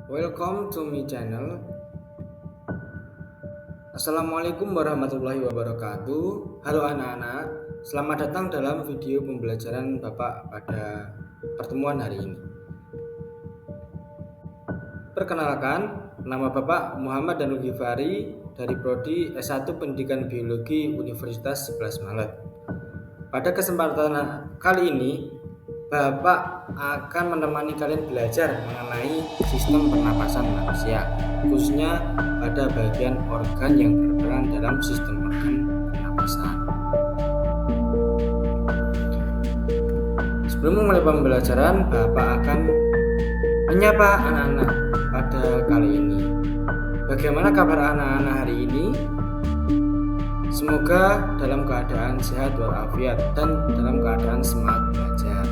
Welcome to my channel. Assalamualaikum warahmatullahi wabarakatuh. Halo anak-anak, selamat datang dalam video pembelajaran Bapak pada pertemuan hari ini. Perkenalkan, nama Bapak Muhammad Danul Ghifari dari Prodi S1 Pendidikan Biologi Universitas 11 Maret. Pada kesempatan kali ini, Bapak akan menemani kalian belajar mengenai sistem pernapasan manusia, khususnya pada bagian organ yang berperan dalam sistem organ pernapasan. Sebelum memulai pembelajaran, Bapak akan menyapa anak-anak pada kali ini. Bagaimana kabar anak-anak hari ini? Semoga dalam keadaan sehat walafiat dan dalam keadaan semangat belajar.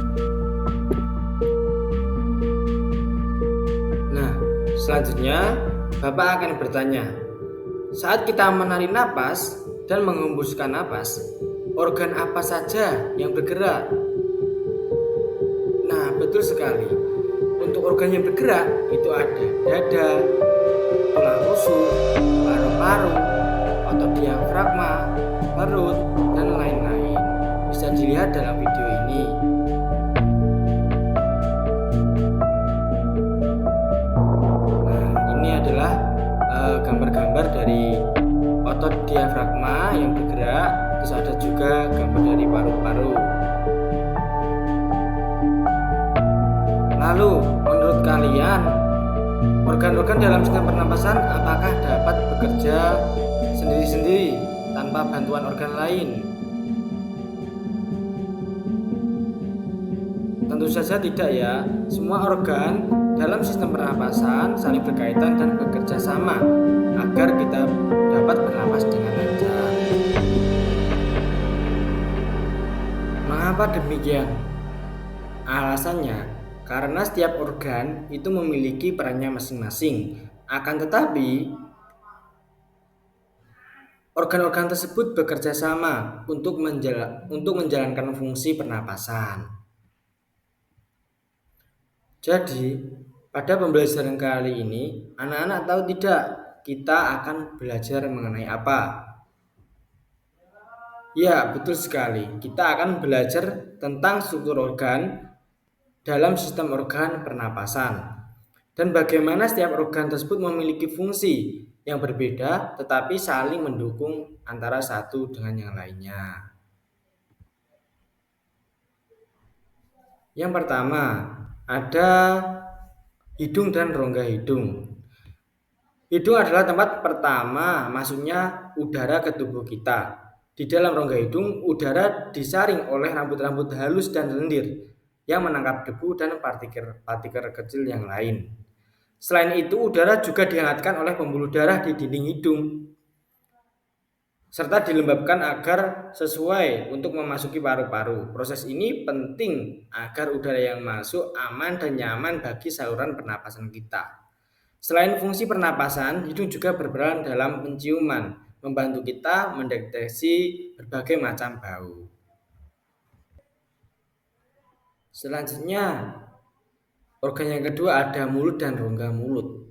Nah, selanjutnya Bapak akan bertanya, saat kita menarik napas dan menghembuskan napas, organ apa saja yang bergerak? Nah, betul sekali. Untuk organ yang bergerak itu ada dada, tulang rusuk, paru-paru, otot diafragma, perut, dan lain-lain. Bisa dilihat dalam video ini. Nah, ini adalah gambar-gambar dari otot diafragma yang bergerak. Terus ada juga gambar dari paru-paru. Lalu, menurut kalian, organ-organ dalam sistem pernapasan apakah dapat bekerja sendiri-sendiri tanpa bantuan organ lain? Tentu saja tidak ya. Semua organ dalam sistem pernapasan saling berkaitan dan bekerja sama agar kita dapat bernapas dengan lancar. Mengapa demikian? Alasannya karena setiap organ itu memiliki perannya masing-masing. Akan tetapi, organ-organ tersebut bekerja sama untuk menjalankan fungsi pernapasan. Jadi, pada pembelajaran kali ini, anak-anak tahu tidak kita akan belajar mengenai apa? Ya, betul sekali. Kita akan belajar tentang struktur organ dalam sistem organ pernapasan dan bagaimana setiap organ tersebut memiliki fungsi yang berbeda tetapi saling mendukung antara satu dengan yang lainnya. Yang pertama, ada hidung dan rongga hidung. Hidung adalah tempat pertama masuknya udara ke tubuh kita. Di dalam rongga hidung, udara disaring oleh rambut-rambut halus dan lendir yang menangkap debu dan partikel kecil yang lain. Selain itu, udara juga dihangatkan oleh pembuluh darah di dinding hidung serta dilembabkan agar sesuai untuk memasuki paru-paru. Proses ini penting agar udara yang masuk aman dan nyaman bagi saluran pernapasan kita. Selain fungsi pernapasan, hidung juga berperan dalam penciuman, membantu kita mendeteksi berbagai macam bau. Selanjutnya, organ yang kedua ada mulut dan rongga mulut.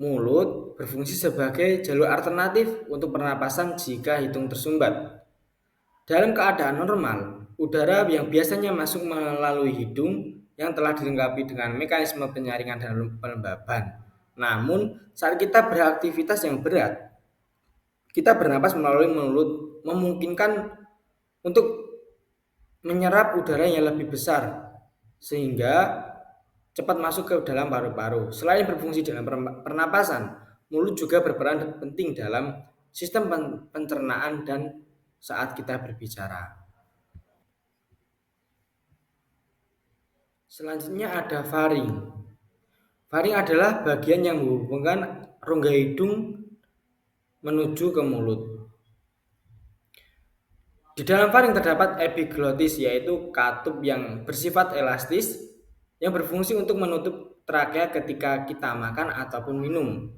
Mulut berfungsi sebagai jalur alternatif untuk pernapasan jika hidung tersumbat. Dalam keadaan normal, udara yang biasanya masuk melalui hidung yang telah dilengkapi dengan mekanisme penyaringan dan pelembaban. Namun, saat kita beraktivitas yang berat, kita bernapas melalui mulut memungkinkan untuk menyerap udara yang lebih besar sehingga cepat masuk ke dalam paru-paru. Selain berfungsi dalam pernapasan, mulut juga berperan penting dalam sistem pencernaan dan saat kita berbicara. Selanjutnya ada faring. Faring adalah bagian yang menghubungkan rongga hidung menuju ke mulut. Di dalam faring terdapat epiglotis, yaitu katup yang bersifat elastis yang berfungsi untuk menutup trakea ketika kita makan ataupun minum.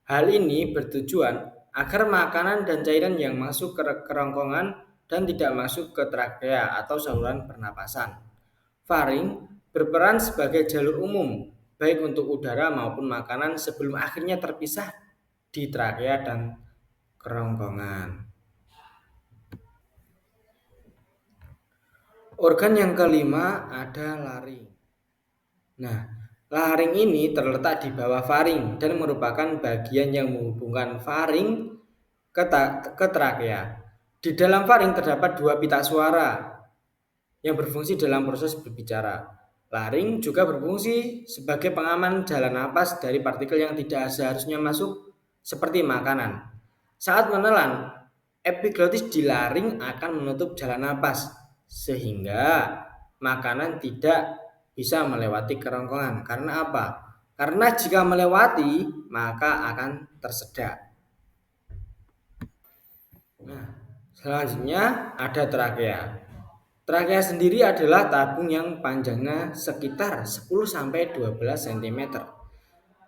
Hal ini bertujuan agar makanan dan cairan yang masuk ke kerongkongan dan tidak masuk ke trakea atau saluran pernapasan. Faring berperan sebagai jalur umum baik untuk udara maupun makanan sebelum akhirnya terpisah di trakea dan kerongkongan. Organ yang kelima ada laring. Nah, laring ini terletak di bawah faring dan merupakan bagian yang menghubungkan faring ke trakea. Di dalam faring terdapat dua pita suara yang berfungsi dalam proses berbicara. Laring juga berfungsi sebagai pengaman jalan napas dari partikel yang tidak seharusnya masuk seperti makanan. Saat menelan, epiglotis di laring akan menutup jalan napas sehingga makanan tidak bisa melewati kerongkongan. Karena apa? Karena jika melewati maka akan tersedak. Nah, selanjutnya ada trakea. Trakea sendiri adalah tabung yang panjangnya sekitar 10-12 cm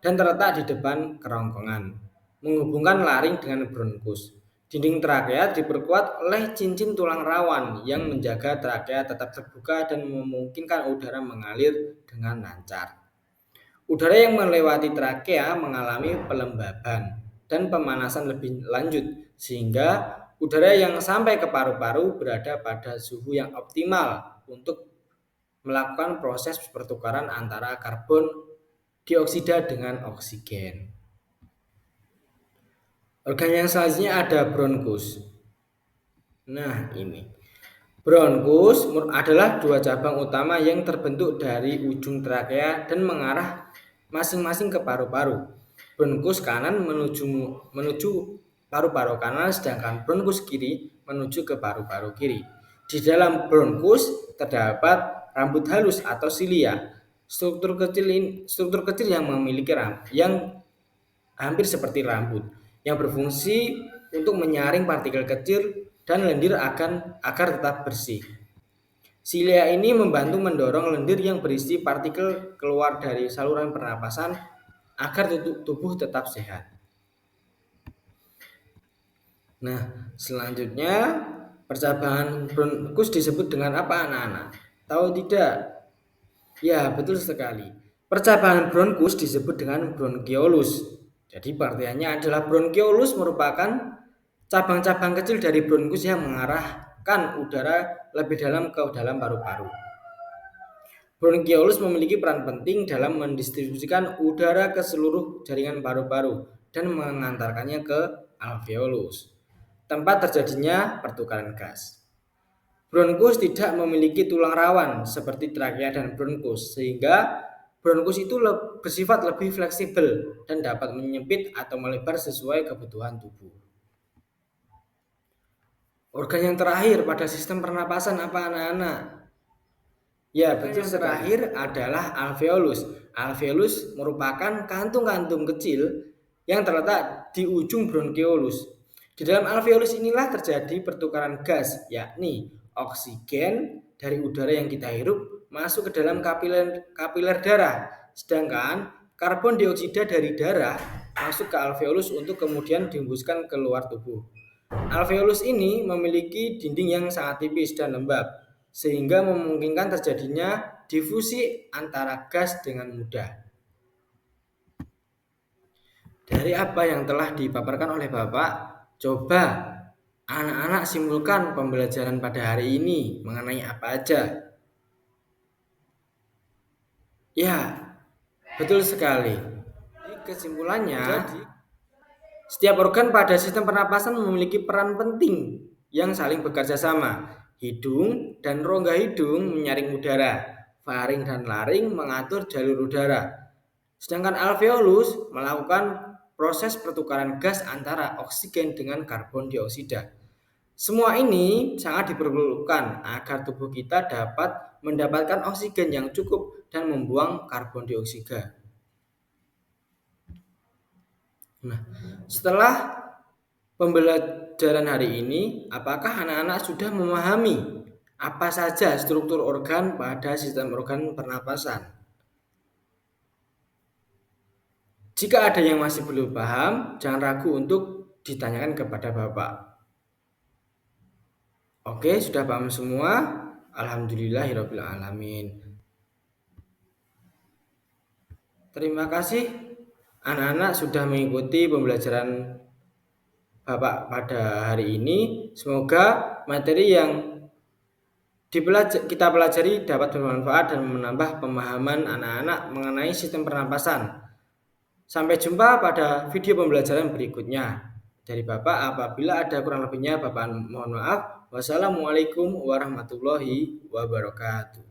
dan terletak di depan kerongkongan, menghubungkan laring dengan bronkus. Dinding trakea diperkuat oleh cincin tulang rawan yang menjaga trakea tetap terbuka dan memungkinkan udara mengalir dengan lancar. Udara yang melewati trakea mengalami pelembaban dan pemanasan lebih lanjut sehingga udara yang sampai ke paru-paru berada pada suhu yang optimal untuk melakukan proses pertukaran antara karbon dioksida dengan oksigen. Organ yang selanjutnya ada bronkus. Nah, ini. Bronkus adalah dua cabang utama yang terbentuk dari ujung trakea dan mengarah masing-masing ke paru-paru. Bronkus kanan menuju paru-paru kanan, sedangkan bronkus kiri menuju ke paru-paru kiri. Di dalam bronkus terdapat rambut halus atau silia, struktur kecil yang memiliki yang hampir seperti rambut, yang berfungsi untuk menyaring partikel kecil dan lendir agar tetap bersih. Silia ini membantu mendorong lendir yang berisi partikel keluar dari saluran pernapasan agar tubuh tetap sehat. Nah, selanjutnya percabangan bronkus disebut dengan apa anak-anak? Tahu tidak? Ya, betul sekali. Percabangan bronkus disebut dengan bronkiolus. Jadi pengertiannya adalah bronkiolus merupakan cabang-cabang kecil dari bronkus yang mengarahkan udara lebih dalam ke dalam paru-paru. Bronkiolus memiliki peran penting dalam mendistribusikan udara ke seluruh jaringan paru-paru dan mengantarkannya ke alveolus, tempat terjadinya pertukaran gas. Bronkus tidak memiliki tulang rawan seperti trakea dan bronkus, sehingga bronkus itu bersifat lebih fleksibel dan dapat menyempit atau melebar sesuai kebutuhan tubuh. Organ yang terakhir pada sistem pernapasan apa anak-anak? Ya, betul terakhir adalah alveolus. Alveolus merupakan kantung-kantung kecil yang terletak di ujung bronkiolus. Di dalam alveolus inilah terjadi pertukaran gas, yakni oksigen dari udara yang kita hirup masuk ke dalam kapiler darah, sedangkan karbon dioksida dari darah masuk ke alveolus untuk kemudian dihembuskan keluar tubuh. Alveolus ini memiliki dinding yang sangat tipis dan lembab, sehingga memungkinkan terjadinya difusi antara gas dengan mudah. Dari apa yang telah dipaparkan oleh Bapak, coba anak-anak simpulkan pembelajaran pada hari ini mengenai apa aja. Ya, betul sekali. Kesimpulannya, setiap organ pada sistem pernapasan memiliki peran penting yang saling bekerja sama. Hidung dan rongga hidung menyaring udara, faring dan laring mengatur jalur udara. Sedangkan alveolus melakukan proses pertukaran gas antara oksigen dengan karbon dioksida. Semua ini sangat diperlukan agar tubuh kita dapat mendapatkan oksigen yang cukup dan membuang karbon dioksida. Nah, setelah pembelajaran hari ini, apakah anak-anak sudah memahami apa saja struktur organ pada sistem organ pernapasan? Jika ada yang masih belum paham, jangan ragu untuk ditanyakan kepada Bapak. Oke, sudah paham semua? Alhamdulillahirabbil alamin. Terima kasih anak-anak sudah mengikuti pembelajaran Bapak pada hari ini. Semoga materi yang kita pelajari dapat bermanfaat dan menambah pemahaman anak-anak mengenai sistem pernapasan. Sampai jumpa pada video pembelajaran berikutnya. Dari Bapak, apabila ada kurang lebihnya, Bapak mohon maaf. Wassalamualaikum warahmatullahi wabarakatuh.